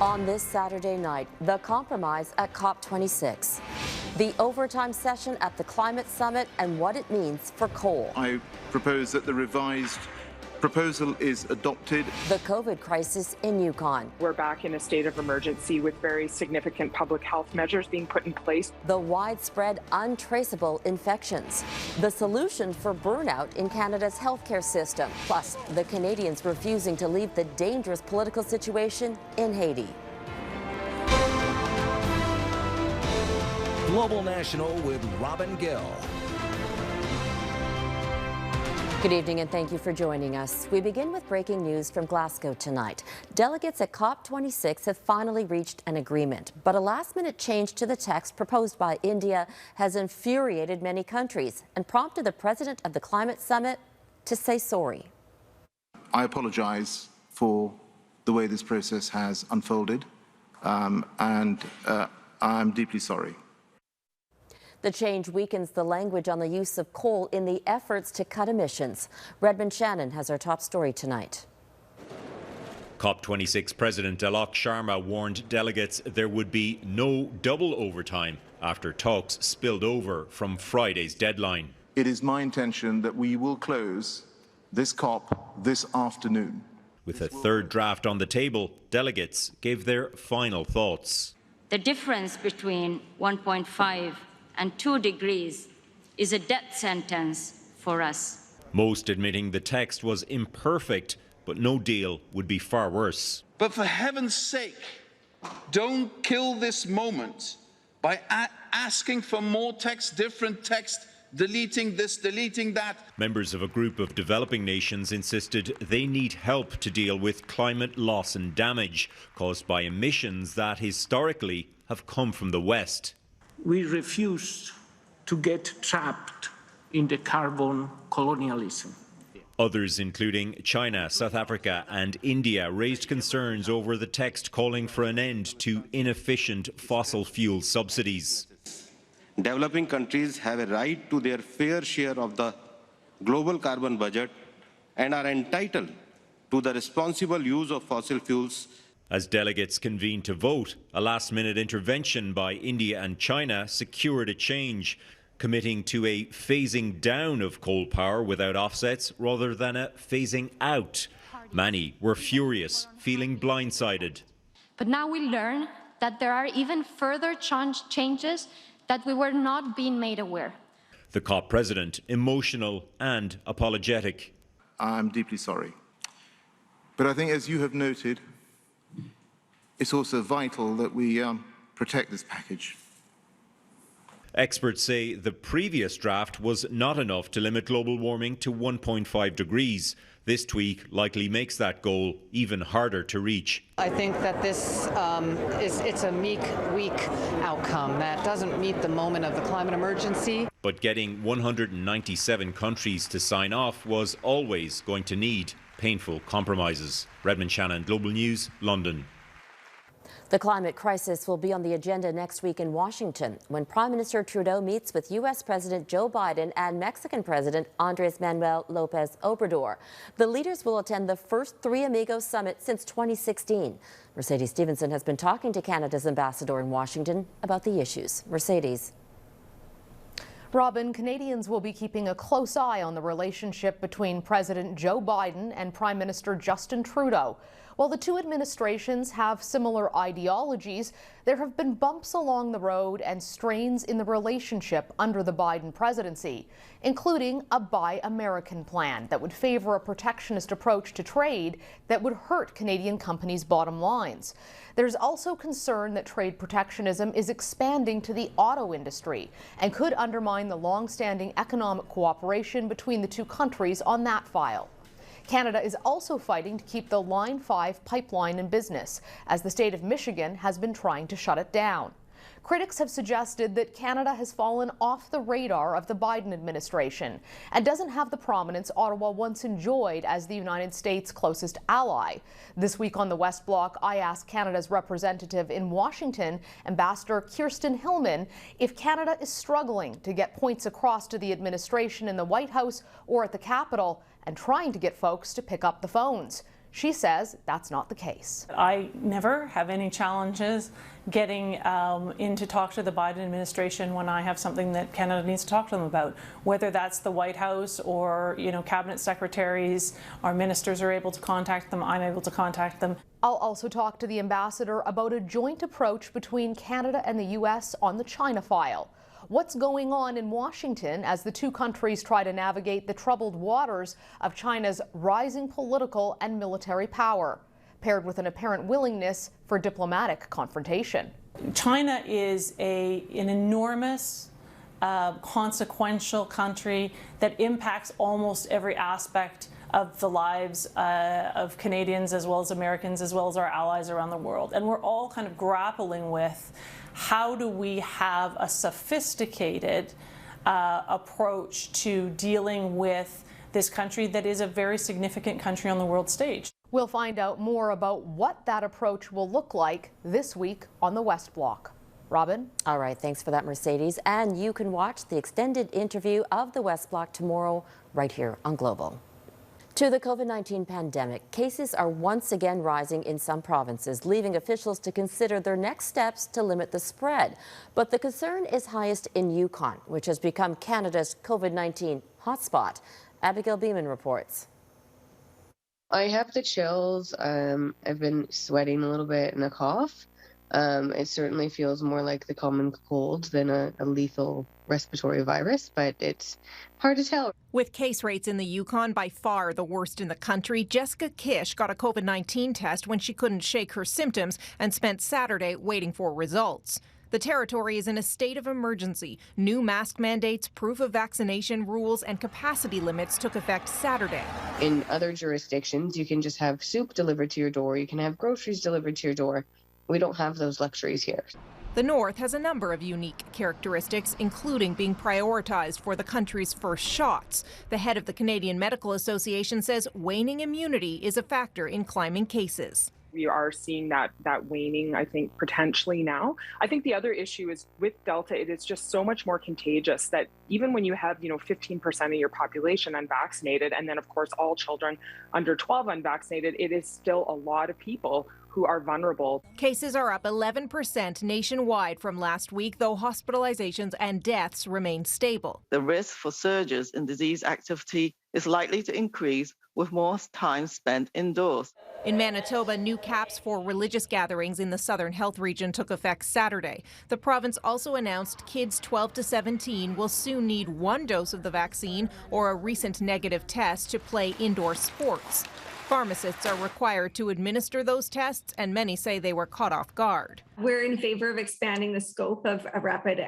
On this Saturday night, the compromise at COP26, the overtime session at the climate summit and what it means for coal. I propose that the revised proposal is adopted. The COVID crisis in Yukon. We're back in a state of emergency with very significant public health measures being put in place. The widespread untraceable infections. The solution for burnout in Canada's healthcare system. Plus, the Canadians refusing to leave the dangerous political situation in Haiti. Global National with Robin Gill. Good evening and thank you for joining us. We begin with breaking news from Glasgow tonight. Delegates at COP26 have finally reached an agreement, but a last-minute change to the text proposed by India has infuriated many countries and prompted the president of the climate summit to say sorry. I apologize for the way this process has unfolded, and I'm deeply sorry. The change weakens the language on the use of coal in the efforts to cut emissions. Redmond Shannon has our top story tonight. COP26 President Alok Sharma warned delegates there would be no double overtime after talks spilled over from Friday's deadline. It is my intention that we will close this COP this afternoon. With a third draft on the table, delegates gave their final thoughts. The difference between 1.5 and 2 degrees is a death sentence for us. Most admitting the text was imperfect, but no deal would be far worse. But for heaven's sake, don't kill this moment by asking for more text, different text, deleting this, deleting that. Members of a group of developing nations insisted they need help to deal with climate loss and damage caused by emissions that historically have come from the West. We refuse to get trapped in the carbon colonialism. Others, including China, South Africa and India, raised concerns over the text calling for an end to inefficient fossil fuel subsidies. Developing countries have a right to their fair share of the global carbon budget and are entitled to the responsible use of fossil fuels. As delegates convened to vote, a last-minute intervention by India and China secured a change, committing to a phasing down of coal power without offsets rather than a phasing out. Many were furious, feeling blindsided. But now we learn that there are even further changes that we were not being made aware. The COP president, emotional and apologetic. I'm deeply sorry. But I think, as you have noted, it's also vital that we protect this package. Experts say the previous draft was not enough to limit global warming to 1.5 degrees. This tweak likely makes that goal even harder to reach. I think that this it's a meek, weak outcome that doesn't meet the moment of the climate emergency. But getting 197 countries to sign off was always going to need painful compromises. Redmond Shannon, Global News, London. The climate crisis will be on the agenda next week in Washington when Prime Minister Trudeau meets with U.S. President Joe Biden and Mexican President Manuel Lopez Obrador. The leaders will attend the first 3 Amigos summit since 2016. Mercedes Stephenson has been talking to Canada's ambassador in Washington about the issues. Mercedes. Robin, Canadians will be keeping a close eye on the relationship between President Joe Biden and Prime Minister Justin Trudeau. While the two administrations have similar ideologies, there have been bumps along the road and strains in the relationship under the Biden presidency, including a Buy American plan that would favor a protectionist approach to trade that would hurt Canadian companies' bottom lines. There's also concern that trade protectionism is expanding to the auto industry and could undermine the long-standing economic cooperation between the two countries on that file. Canada is also fighting to keep the Line 5 pipeline in business, as the state of Michigan has been trying to shut it down. Critics have suggested that Canada has fallen off the radar of the Biden administration and doesn't have the prominence Ottawa once enjoyed as the United States' closest ally. This week on the West Block, I asked Canada's representative in Washington, Ambassador Kirsten Hillman, if Canada is struggling to get points across to the administration in the White House or at the Capitol and trying to get folks to pick up the phones. She says that's not the case. I never have any challenges getting in to talk to the Biden administration when I have something that Canada needs to talk to them about, whether that's the White House or, cabinet secretaries. Our ministers are able to contact them. I'm able to contact them. I'll also talk to the ambassador about a joint approach between Canada and the U.S. on the China file. What's going on in Washington as the two countries try to navigate the troubled waters of China's rising political and military power, paired with an apparent willingness for diplomatic confrontation. China is an enormous, consequential country that impacts almost every aspect of the lives of Canadians as well as Americans, as well as our allies around the world. And we're all kind of grappling with how do we have a sophisticated approach to dealing with this country that is a very significant country on the world stage. We'll find out more about what that approach will look like this week on the West Block. Robin? All right, thanks for that, Mercedes. And you can watch the extended interview of the West Block tomorrow right here on Global. To the COVID-19 pandemic, cases are once again rising in some provinces, leaving officials to consider their next steps to limit the spread. But the concern is highest in Yukon, which has become Canada's COVID-19 hotspot. Abigail Beeman reports. I have the chills. I've been sweating a little bit and a cough. It certainly feels more like the common cold than a lethal respiratory virus, but it's hard to tell. With case rates in the Yukon by far the worst in the country, Jessica Kish got a COVID-19 test when she couldn't shake her symptoms and spent Saturday waiting for results. The territory is in a state of emergency. New mask mandates, proof of vaccination rules, and capacity limits took effect Saturday. In other jurisdictions, you can just have soup delivered to your door. You can have groceries delivered to your door. We don't have those luxuries here. The North has a number of unique characteristics, including being prioritized for the country's first shots. The head of the Canadian Medical Association says waning immunity is a factor in climbing cases. We are seeing that waning, I think, potentially now. I think the other issue is with Delta, it is just so much more contagious that even when you have, 15% of your population unvaccinated, and then, of course, all children under 12 unvaccinated, it is still a lot of people who are vulnerable. Cases are up 11% nationwide from last week, though hospitalizations and deaths remain stable. The risk for surges in disease activity is likely to increase with more time spent indoors. In Manitoba, new caps for religious gatherings in the Southern Health Region took effect Saturday. The province also announced kids 12 to 17 will soon need one dose of the vaccine or a recent negative test to play indoor sports. Pharmacists are required to administer those tests, and many say they were caught off guard. We're in favor of expanding the scope of rapid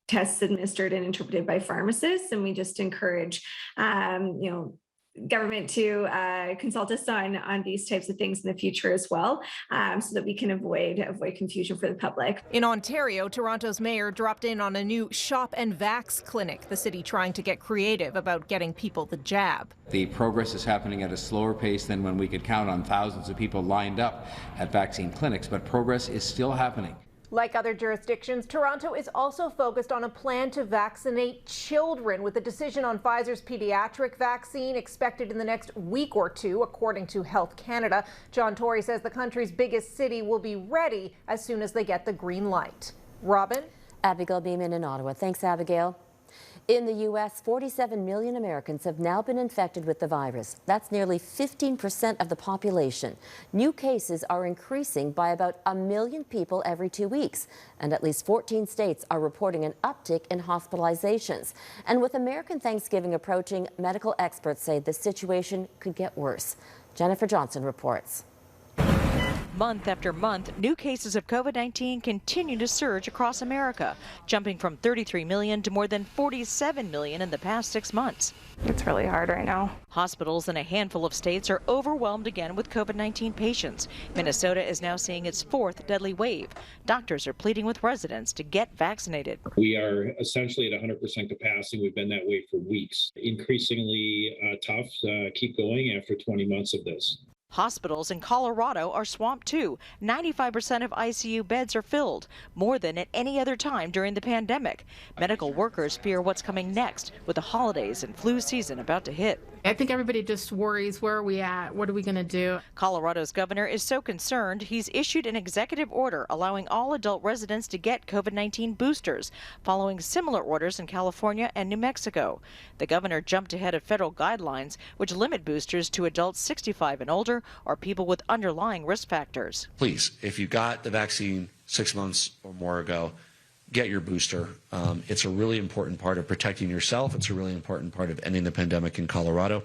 tests administered and interpreted by pharmacists, and we just encourage, government to consult us on these types of things in the future as well, so that we can avoid confusion for the public. In Ontario, Toronto's mayor dropped in on a new Shop and Vax clinic, the city trying to get creative about getting people the jab. The progress is happening at a slower pace than when we could count on thousands of people lined up at vaccine clinics, but progress is still happening. Like other jurisdictions, Toronto is also focused on a plan to vaccinate children, with a decision on Pfizer's pediatric vaccine expected in the next week or two, according to Health Canada. John Tory says the country's biggest city will be ready as soon as they get the green light. Robin? Abigail Beeman in Ottawa. Thanks, Abigail. In the U.S., 47 million Americans have now been infected with the virus. That's nearly 15% of the population. New cases are increasing by about 1 million people every 2 weeks. And at least 14 states are reporting an uptick in hospitalizations. And with American Thanksgiving approaching, medical experts say the situation could get worse. Jennifer Johnson reports. Month after month, new cases of COVID-19 continue to surge across America, jumping from 33 million to more than 47 million in the past 6 months. It's really hard right now. Hospitals in a handful of states are overwhelmed again with COVID-19 patients. Minnesota is now seeing its 4th deadly wave. Doctors are pleading with residents to get vaccinated. We are essentially at 100% capacity. We've been that way for weeks. Increasingly tough. Keep going after 20 months of this. Hospitals in Colorado are swamped too. 95% of ICU beds are filled, more than at any other time during the pandemic. Medical workers fear what's coming next with the holidays and flu season about to hit. I think everybody just worries, where are we at? What are we going to do? Colorado's governor is so concerned, he's issued an executive order allowing all adult residents to get COVID-19 boosters, following similar orders in California and New Mexico. The governor jumped ahead of federal guidelines, which limit boosters to adults 65 and older or people with underlying risk factors. Please, if you got the vaccine 6 months or more ago, get your booster. It's a really important part of protecting yourself. It's a really important part of ending the pandemic in Colorado.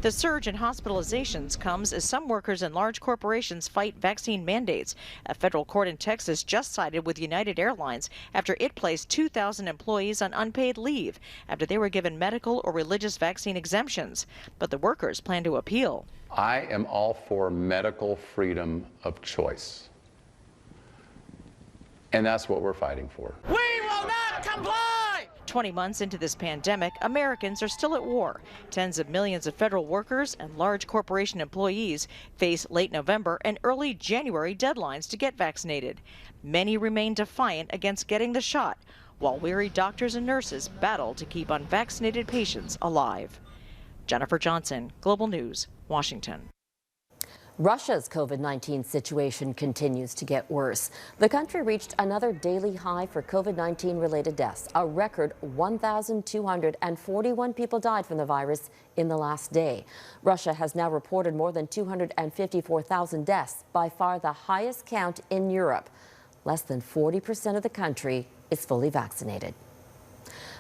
The surge in hospitalizations comes as some workers and large corporations fight vaccine mandates. A federal court in Texas just sided with United Airlines after it placed 2,000 employees on unpaid leave after they were given medical or religious vaccine exemptions. But the workers plan to appeal. I am all for medical freedom of choice. And that's what we're fighting for. We will not comply! 20 months into this pandemic, Americans are still at war. Tens of millions of federal workers and large corporation employees face late November and early January deadlines to get vaccinated. Many remain defiant against getting the shot, while weary doctors and nurses battle to keep unvaccinated patients alive. Jennifer Johnson, Global News, Washington. Russia's COVID-19 situation continues to get worse. The country reached another daily high for COVID-19 related deaths. A record 1,241 people died from the virus in the last day. Russia has now reported more than 254,000 deaths, by far the highest count in Europe. Less than 40% of the country is fully vaccinated.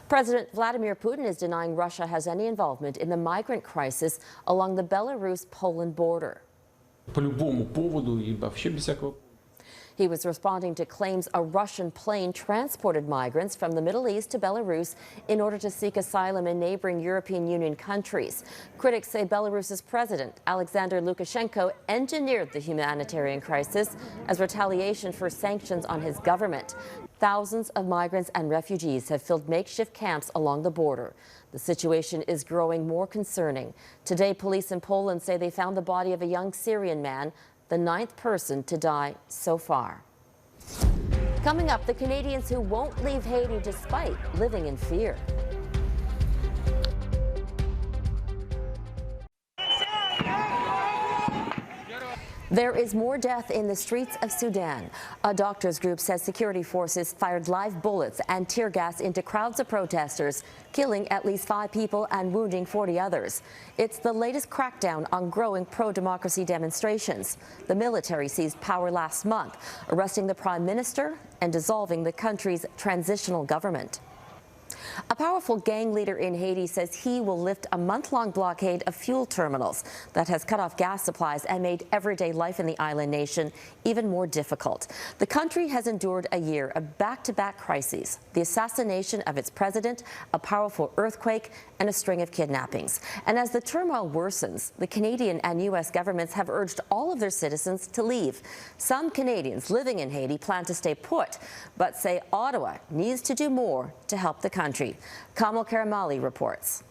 President Vladimir Putin is denying Russia has any involvement in the migrant crisis along the Belarus-Poland border. He was responding to claims a Russian plane transported migrants from the Middle East to Belarus in order to seek asylum in neighboring European Union countries. Critics say Belarus's president, Alexander Lukashenko, engineered the humanitarian crisis as retaliation for sanctions on his government. Thousands of migrants and refugees have filled makeshift camps along the border. The situation is growing more concerning. Today, police in Poland say they found the body of a young Syrian man, the 9th person to die so far. Coming up, the Canadians who won't leave Haiti despite living in fear. There is more death in the streets of Sudan. A doctors group says security forces fired live bullets and tear gas into crowds of protesters, killing at least 5 people and wounding 40 others. It's the latest crackdown on growing pro-democracy demonstrations. The military seized power last month, arresting the prime minister and dissolving the country's transitional government. A powerful gang leader in Haiti says he will lift a month-long blockade of fuel terminals that has cut off gas supplies and made everyday life in the island nation even more difficult. The country has endured a year of back-to-back crises, the assassination of its president, a powerful earthquake, and a string of kidnappings. And as the turmoil worsens, the Canadian and U.S. governments have urged all of their citizens to leave. Some Canadians living in Haiti plan to stay put, but say Ottawa needs to do more to help the country. Kamal Karamali reports.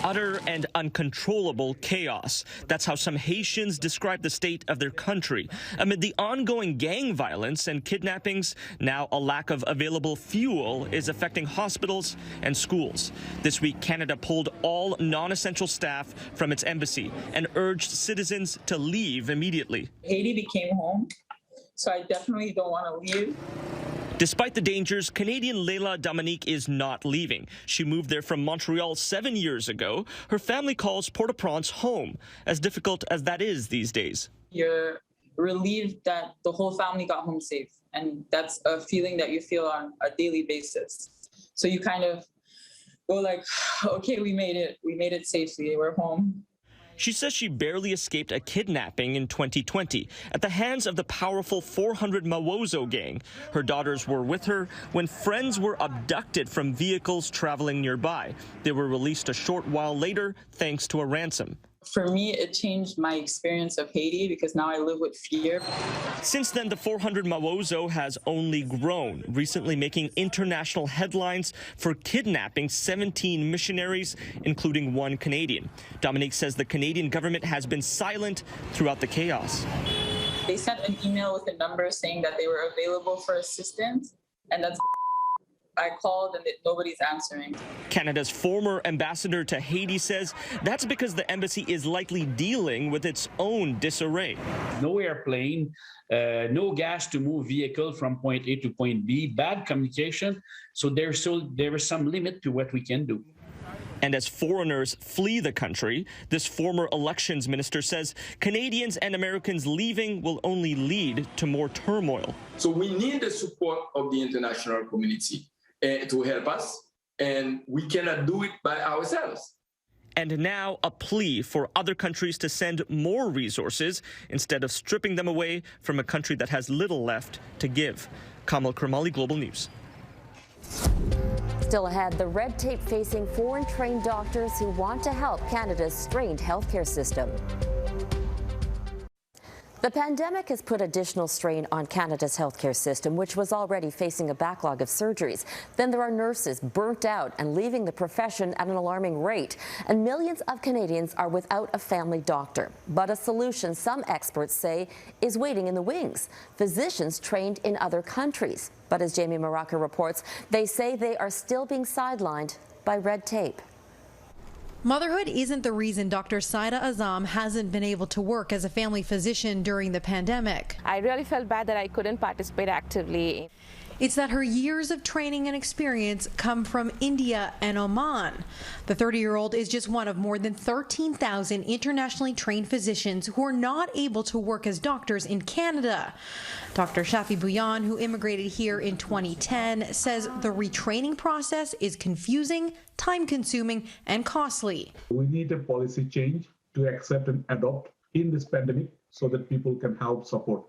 Utter and uncontrollable chaos. That's how some Haitians describe the state of their country. Amid the ongoing gang violence and kidnappings, now a lack of available fuel is affecting hospitals and schools. This week, Canada pulled all non-essential staff from its embassy and urged citizens to leave immediately. Haiti became home, so I definitely don't want to leave. Despite the dangers, Canadian Leila Dominique is not leaving. She moved there from Montreal 7 years ago. Her family calls Port-au-Prince home, as difficult as that is these days. You're relieved that the whole family got home safe, and that's a feeling that you feel on a daily basis. So you kind of go like, okay, we made it safely, we're home. She says she barely escaped a kidnapping in 2020 at the hands of the powerful 400 Mawozo gang. Her daughters were with her when friends were abducted from vehicles traveling nearby. They were released a short while later thanks to a ransom. For me, it changed my experience of Haiti because now I live with fear. Since then, the 400 Mawozo has only grown, recently making international headlines for kidnapping 17 missionaries, including 1 Canadian. Dominique says the Canadian government has been silent throughout the chaos. They sent an email with a number saying that they were available for assistance, and that's I called and nobody's answering. Canada's former ambassador to Haiti says that's because the embassy is likely dealing with its own disarray. No airplane, no gas to move vehicle from point A to point B, bad communication. So there is some limit to what we can do. And as foreigners flee the country, this former elections minister says Canadians and Americans leaving will only lead to more turmoil. So we need the support of the international community to help us, and we cannot do it by ourselves. And now a plea for other countries to send more resources instead of stripping them away from a country that has little left to give. Kamal Kermali, Global News. Still ahead, the red tape facing foreign-trained doctors who want to help Canada's strained healthcare system. The pandemic has put additional strain on Canada's healthcare system, which was already facing a backlog of surgeries. Then there are nurses burnt out and leaving the profession at an alarming rate. And millions of Canadians are without a family doctor. But a solution some experts say is waiting in the wings. Physicians trained in other countries. But as Jamie Maraka reports, they say they are still being sidelined by red tape. Motherhood isn't the reason Dr. Saida Azam hasn't been able to work as a family physician during the pandemic. I really felt bad that I couldn't participate actively. It's that her years of training and experience come from India and Oman. The 30-year-old is just one of more than 13,000 internationally trained physicians who are not able to work as doctors in Canada. Dr. Shafi Bhuyan, who immigrated here in 2010, says the retraining process is confusing, time-consuming, and costly. We need a policy change to accept and adopt in this pandemic so that people can help support.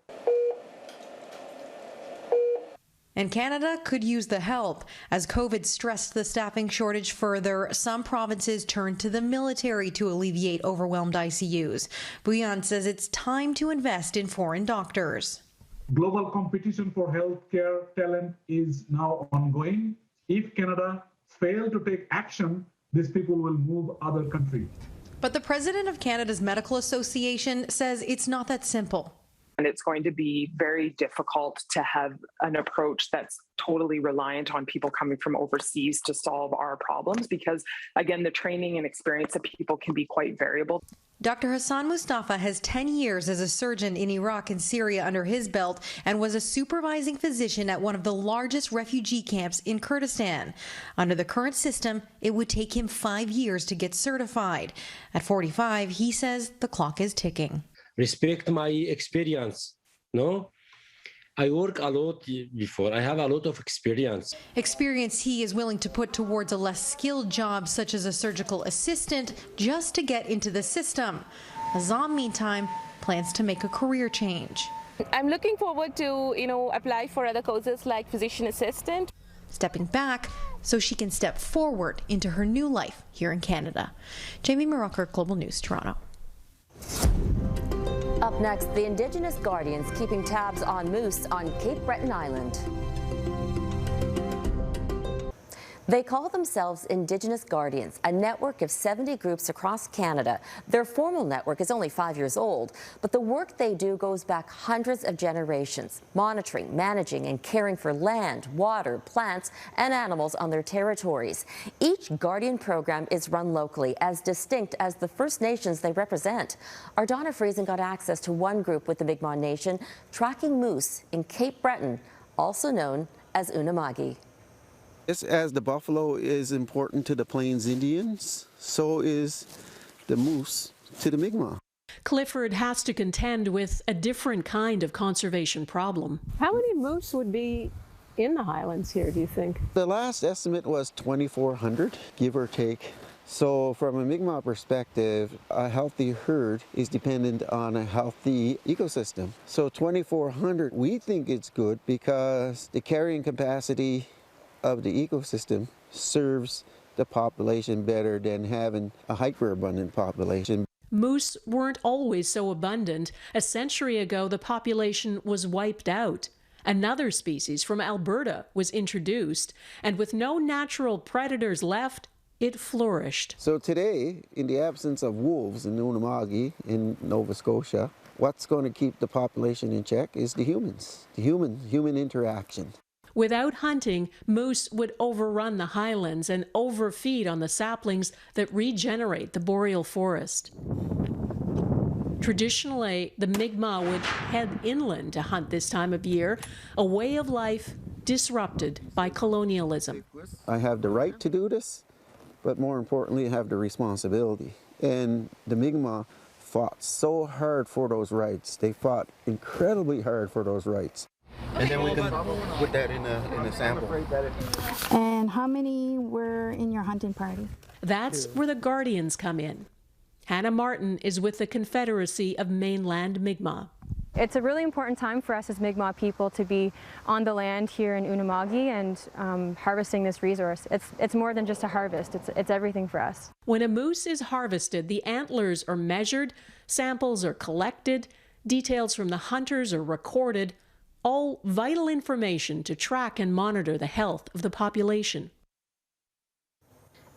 And Canada could use the help. As COVID stressed the staffing shortage further, some provinces turned to the military to alleviate overwhelmed ICUs. Bhuyan says it's time to invest in foreign doctors. Global competition for healthcare talent is now ongoing. If Canada fails to take action, these people will move other countries. But the president of Canada's Medical Association says it's not that simple. And it's going to be very difficult to have an approach that's totally reliant on people coming from overseas to solve our problems because, again, the training and experience of people can be quite variable. Dr. Hassan Mustafa has 10 years as a surgeon in Iraq and Syria under his belt and was a supervising physician at one of the largest refugee camps in Kurdistan. Under the current system, it would take him 5 years to get certified. At 45, he says the clock is ticking. Respect my experience, no? I work a lot before. I have a lot of experience. Experience he is willing to put towards a less skilled job, such as a surgical assistant, just to get into the system. Azam, meantime, plans to make a career change. I'm looking forward to, apply for other courses like physician assistant. Stepping back so she can step forward into her new life here in Canada. Jamie Maraka, Global News, Toronto. Up next, the Indigenous Guardians keeping tabs on moose on Cape Breton Island. They call themselves Indigenous Guardians, a network of 70 groups across Canada. Their formal network is only 5 years old, but the work they do goes back hundreds of generations, monitoring, managing, and caring for land, water, plants, and animals on their territories. Each Guardian program is run locally, as distinct as the First Nations they represent. Our Donna Friesen got access to one group with the Mi'kmaq Nation, tracking moose in Cape Breton, also known as Unama'ki. Just as the buffalo is important to the Plains Indians, so is the moose to the Mi'kmaq. Clifford has to contend with a different kind of conservation problem. How many moose would be in the highlands here, do you think? The last estimate was 2,400, give or take. So from a Mi'kmaq perspective, a healthy herd is dependent on a healthy ecosystem. So 2,400, we think it's good because the carrying capacity of the ecosystem serves the population better than having a hyper-abundant population. Moose weren't always so abundant. A century ago, the population was wiped out. Another species from Alberta was introduced, and with no natural predators left, it flourished. So today, in the absence of wolves in Unama'ki in Nova Scotia, what's going to keep the population in check is the humans, the human interaction. Without hunting, moose would overrun the highlands and overfeed on the saplings that regenerate the boreal forest. Traditionally, the Mi'kmaq would head inland to hunt this time of year, a way of life disrupted by colonialism. I have the right to do this, but more importantly, I have the responsibility. And the Mi'kmaq fought so hard for those rights. They fought incredibly hard for those rights. And then we can put that in a sample. And how many were in your hunting party? That's where the Guardians come in. Hannah Martin is with the Confederacy of Mainland Mi'kmaq. It's a really important time for us as Mi'kmaq people to be on the land here in Unama'ki and harvesting this resource. It's more than just a harvest, it's everything for us. When a moose is harvested, the antlers are measured, samples are collected, details from the hunters are recorded, all vital information to track and monitor the health of the population.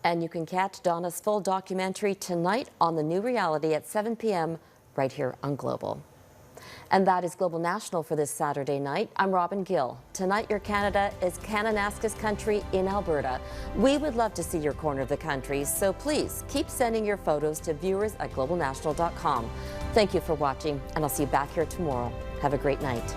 And you can catch Donna's full documentary tonight on The New Reality at 7 p.m. right here on Global. And that is Global National for this Saturday night. I'm Robin Gill. Tonight, your Canada is Kananaskis country in Alberta. We would love to see your corner of the country, so please keep sending your photos to viewers@globalnational.com. Thank you for watching, and I'll see you back here tomorrow. Have a great night.